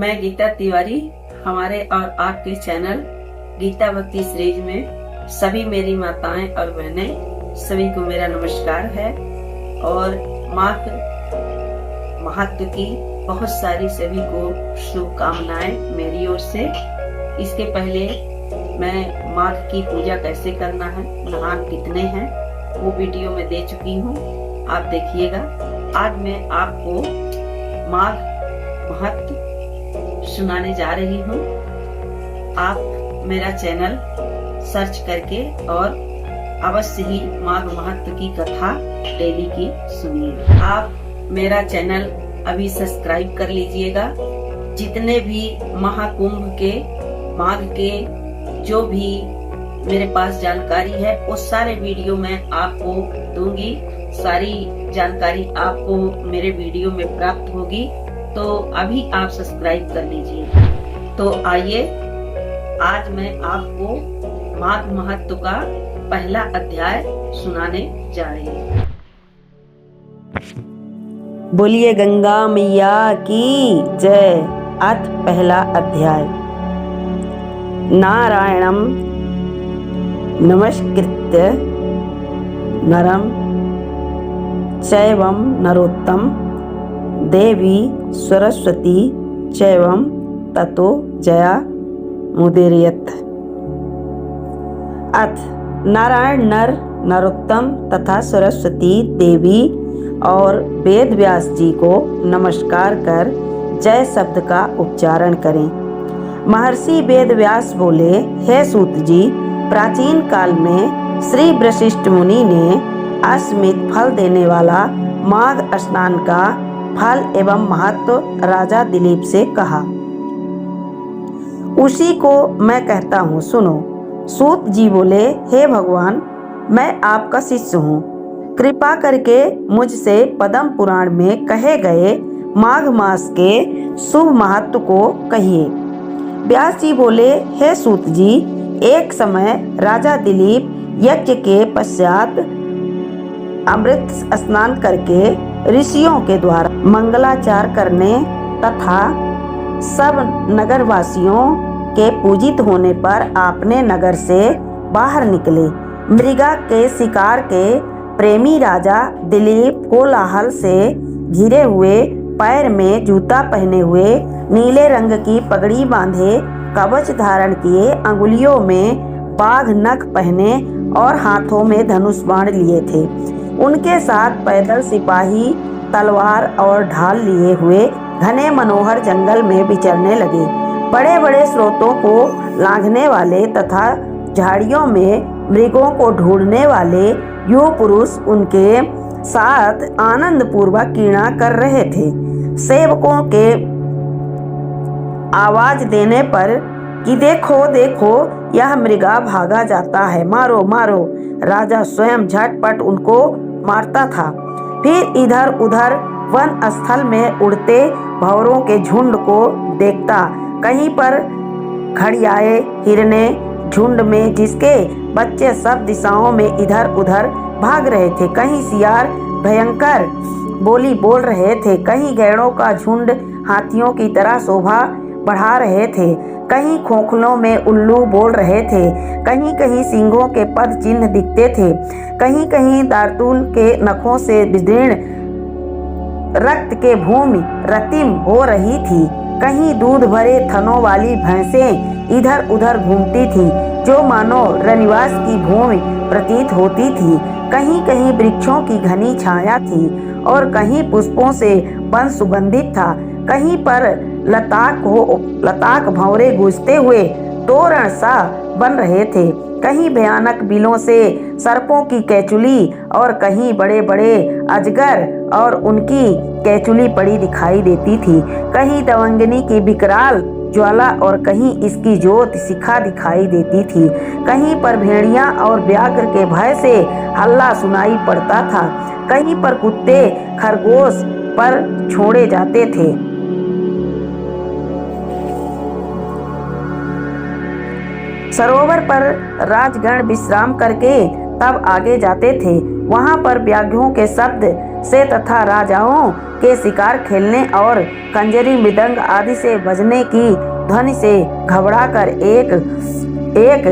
मैं गीता तिवारी, हमारे और आपके चैनल गीता भक्ति सीरीज में सभी मेरी माताएं और बहनें सभी को मेरा नमस्कार है। और माँ महत्व की बहुत सारी सभी को शुभकामनाएं मेरी ओर से। इसके पहले मैं माँ की पूजा कैसे करना है, नहान कितने हैं, वो वीडियो में दे चुकी हूँ, आप देखिएगा। आज मैं आपको माँ महत्व सुनाने जा रही हूँ। आप मेरा चैनल सर्च करके और अवश्य ही माघ महत्व की कथा डेली की सुनिए। आप मेरा चैनल अभी सब्सक्राइब कर लीजिएगा। जितने भी महाकुंभ के माघ के जो भी मेरे पास जानकारी है वो सारे वीडियो मैं आपको दूंगी। सारी जानकारी आपको मेरे वीडियो में प्राप्त होगी, तो अभी आप सब्सक्राइब कर लीजिए। तो आइए आज मैं आपको माघ महत्व का पहला अध्याय सुनाने जा रही हूँ। बोलिए गंगा मैया की जय। अथ पहला अध्याय। नारायणम नमस्कृत्य नरम चैवं नरोत्तम देवी सरस्वती चैवं ततो जया मुदीरयेत्। अथ नारायण नर नरोत्तम तथा सरस्वती देवी और वेद व्यास जी को नमस्कार कर जय शब्द का उच्चारण करें। महर्षि वेद व्यास बोले, हे सूत जी, प्राचीन काल में श्री वशिष्ठ मुनि ने अश्वमेध फल देने वाला माघ स्नान का फल एवं महत्व राजा दिलीप से कहा। उसी को मैं कहता हूँ, सुनो। सूत जी बोले, हे भगवान, मैं आपका शिष्य हूँ, कृपा करके मुझसे पद्म पुराण में कहे गए माघ मास के शुभ महत्व को कहिए। व्यास जी बोले, हे सूत जी, एक समय राजा दिलीप यज्ञ के पश्चात अमृत स्नान करके ऋषियों के द्वारा मंगलाचार करने तथा सब नगरवासियों के पूजित होने पर आपने नगर से बाहर निकले। मृगा के शिकार के प्रेमी राजा दिलीप कोलाहल से घिरे हुए, पैर में जूता पहने हुए, नीले रंग की पगड़ी बांधे, कवच धारण किए, अंगुलियों में बाघ नख पहने और हाथों में धनुष बाण लिए थे। उनके साथ पैदल सिपाही तलवार और ढाल लिए हुए घने मनोहर जंगल में विचरने लगे। बड़े बड़े स्रोतों को लांघने वाले तथा झाड़ियों में मृगों को ढूंढने वाले युवा पुरुष उनके साथ आनंद पूर्वक क्रीड़ा कर रहे थे। सेवकों के आवाज देने पर कि देखो देखो, यह मृगा भागा जाता है, मारो मारो, राजा स्वयं झटपट उनको मारता था। फिर इधर उधर वन स्थल में उड़ते भंवरों के झुंड को देखता। कहीं पर घड़ियाए हिरने झुंड में, जिसके बच्चे सब दिशाओं में इधर उधर भाग रहे थे। कहीं सियार भयंकर बोली बोल रहे थे, कहीं गैड़ों का झुंड हाथियों की तरह शोभा बढ़ा रहे थे, कहीं खोखलों में उल्लू बोल रहे थे, कहीं कहीं सींगों के पद चिन्ह दिखते थे, कहीं कहीं दार्तूल के नखों से विदीर्ण रक्त के भूमि रतिम हो रही थी, कहीं दूध भरे थनों वाली भैंसें इधर उधर घूमती थी, जो मानो रनिवास की भूमि प्रतीत होती थी। कहीं कहीं वृक्षों की घनी छाया थी और कहीं पुष्पों से वन सुगंधित था। कहीं पर लताक भंवरे गूंजते हुए तोरण सा बन रहे थे, कहीं भयानक बिलों से सर्पों की कैचुली और कहीं बड़े बड़े अजगर और उनकी कैचुली पड़ी दिखाई देती थी। कहीं दवंगनी की विकराल ज्वाला और कहीं इसकी ज्योत शिखा दिखाई देती थी। कहीं पर भेड़िया और व्याघ्र के भय से हल्ला सुनाई पड़ता था। कहीं पर कुत्ते खरगोश पर छोड़े जाते थे। सरोवर पर राजगण विश्राम करके तब आगे जाते थे। वहां पर व्याघ्रों के शब्द से तथा राजाओं के शिकार खेलने और कंजरी मृदंग आदि से बजने की ध्वनि से घबराकर एक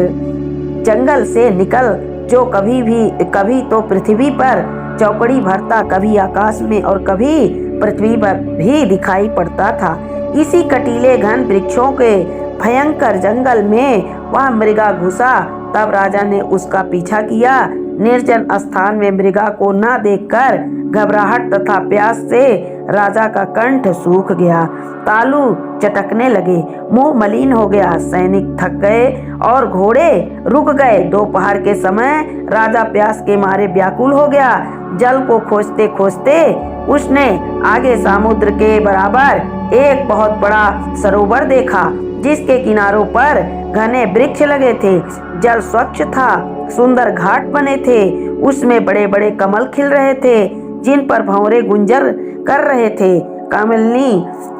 जंगल से निकल जो कभी तो पृथ्वी पर चौकड़ी भरता, कभी आकाश में और कभी पृथ्वी पर भी दिखाई पड़ता था। इसी कटीले घन वृक्षों के भयंकर जंगल में वह मृगा घुसा। तब राजा ने उसका पीछा किया। निर्जन स्थान में मृगा को न देखकर घबराहट तथा प्यास से राजा का कंठ सूख गया, तालू चटकने लगे, मुंह मलिन हो गया, सैनिक थक गए और घोड़े रुक गए। दोपहर के समय राजा प्यास के मारे व्याकुल हो गया। जल को खोजते खोजते उसने आगे समुद्र के बराबर एक बहुत बड़ा सरोवर देखा, जिसके किनारों पर घने वृक्ष लगे थे। जल स्वच्छ था, सुंदर घाट बने थे, उसमें बड़े बड़े कमल खिल रहे थे, जिन पर भंवरे गुंजर कर रहे थे। कमलनी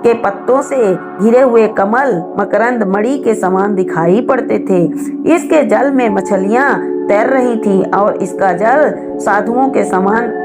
के पत्तों से घिरे हुए कमल मकरंद मणि के समान दिखाई पड़ते थे। इसके जल में मछलियां तैर रही थीं और इसका जल साधुओं के समान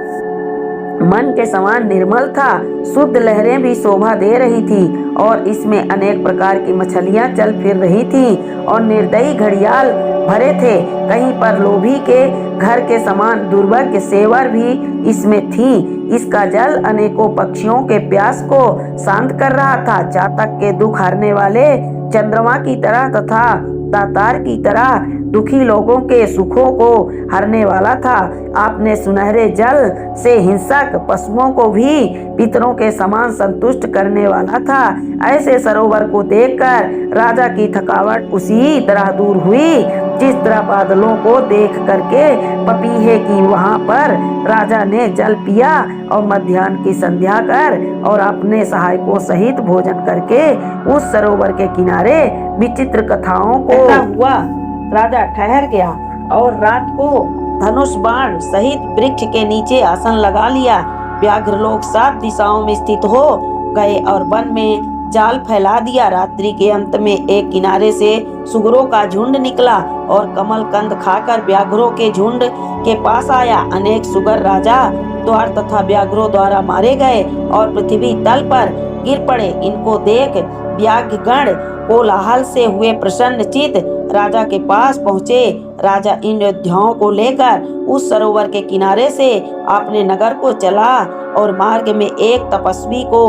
मन के समान निर्मल था। शुद्ध लहरें भी शोभा दे रही थी और इसमें अनेक प्रकार की मछलियां चल फिर रही थीं और निर्दयी घड़ियाल भरे थे। कहीं पर लोभी के घर के समान दुर्भाग्य सेवर भी इसमें थी। इसका जल अनेकों पक्षियों के प्यास को शांत कर रहा था। चातक के दुख हरने वाले चंद्रमा की तरह तथा दातार की तरह दुखी लोगों के सुखों को हरने वाला था। आपने सुनहरे जल से हिंसक पशुओं को भी पितरों के समान संतुष्ट करने वाला था। ऐसे सरोवर को देखकर राजा की थकावट उसी तरह दूर हुई जिस तरह बादलों को देख करके पपीहे की। वहां पर राजा ने जल पिया और मध्याह्न की संध्या कर और अपने सहायकों सहित भोजन करके उस सरोवर के किनारे विचित्र कथाओं को हुआ राजा ठहर गया और रात को धनुष बाण सहित वृक्ष के नीचे आसन लगा लिया। व्याघ्र लोग 7 दिशाओं में स्थित हो गए और वन में जाल फैला दिया। रात्रि के अंत में एक किनारे से सुगरों का झुंड निकला और कमल कंद खाकर व्याघ्रों के झुंड के पास आया। अनेक सुगर राजा द्वार तथा व्याघ्रों द्वारा मारे गए और पृथ्वी तल पर गिर पड़े। इनको देख व्याघ्रगण कोलाहल से हुए प्रसन्न चित राजा के पास पहुँचे। राजा इन योद्धाओं को लेकर उस सरोवर के किनारे से अपने नगर को चला और मार्ग में एक तपस्वी को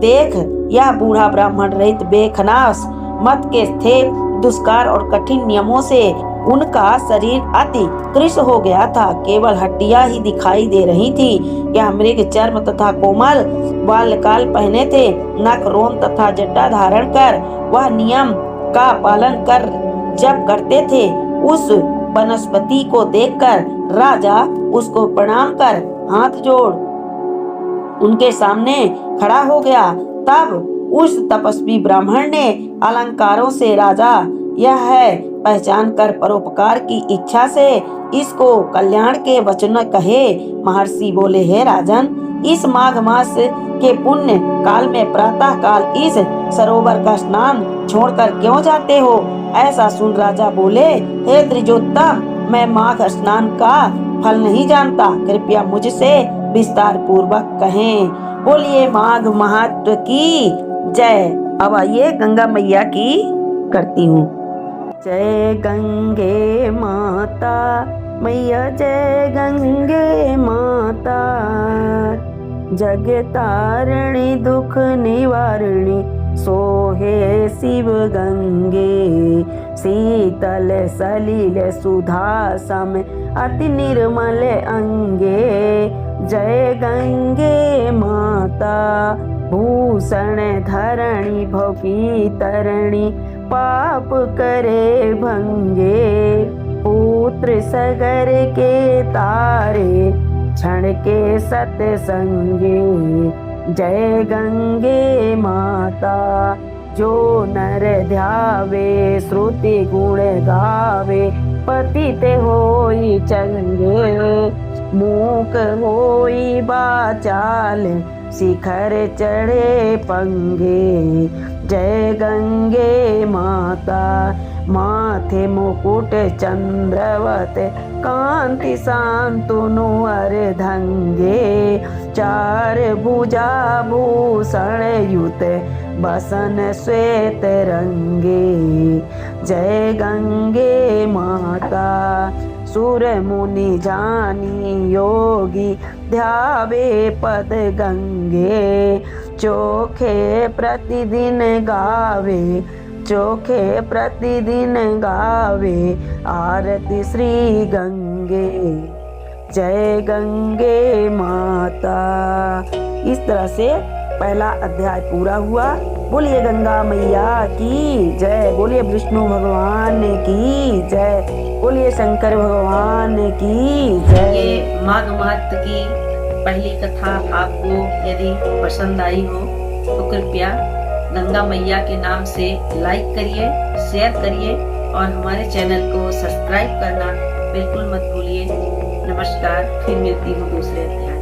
देख यह बूढ़ा ब्राह्मण रहित बेखनास मत के थे। दुष्कार और कठिन नियमों से उनका शरीर अति कृश हो गया था, केवल हड्डियां ही दिखाई दे रही थी। यह मृग चर्म तथा कोमल बालकाल पहने थे। नख रोम तथा जट्टा धारण कर वह नियम का पालन कर जब करते थे। उस वनस्पति को देखकर राजा उसको प्रणाम कर हाथ जोड़ उनके सामने खड़ा हो गया। तब उस तपस्वी ब्राह्मण ने अलंकारों से राजा यह है पहचान कर परोपकार की इच्छा से इसको कल्याण के वचन कहे। महर्षि बोले, हे राजन, इस माघ मास के पुण्य काल में प्रातः काल इस सरोवर का स्नान छोड़कर क्यों जाते हो? ऐसा सुन राजा बोले, हे द्विजोत्तम, मैं माघ स्नान का फल नहीं जानता, कृपया मुझसे विस्तार पूर्वक कहें। बोलिए माघ महात्व की जय। अब आइए गंगा मैया की करती हूँ। जय गंगे माता मैया, जय गंगे माता, जग तारिणी दुख निवारिणी सोहे शिव गंगे। शीतल सलिल सुधा सम अति निर्मल अंगे। जय गंगे माता, भूषण धरणी भोगी तरणी पाप करे भंगे। पुत्र सगर के तारे क्षण के सतसंगे। जय गंगे माता, जो नर ध्यावे श्रुति गुण गावे, पतित होई चंगे। मूक होई बाचाल शिखर चढ़े पंगे। जय गंगे माता। माथे मुकुट चंद्रवत कांति शांतनु अर्धंगे। चार भुजा भूषण युत बसन श्वेत रंगे। जय गंगे माता। सुर मुनि जानी योगी ध्यावे पद गंगे। चोखे प्रतिदिन गावे, चोखे प्रतिदिन गावे आरती श्री गंगे। जय गंगे माता। इस तरह से पहला अध्याय पूरा हुआ। बोलिए गंगा मैया की जय, बोलिए विष्णु भगवान की जय, बोलिए शंकर भगवान की जय। ये माघ मास की पहली कथा आपको यदि पसंद आई हो तो कृपया गंगा मैया के नाम से लाइक करिए, शेयर करिए और हमारे चैनल को सब्सक्राइब करना बिल्कुल मत भूलिए। नमस्कार, फिर मिलती हूँ दूसरे अध्याय।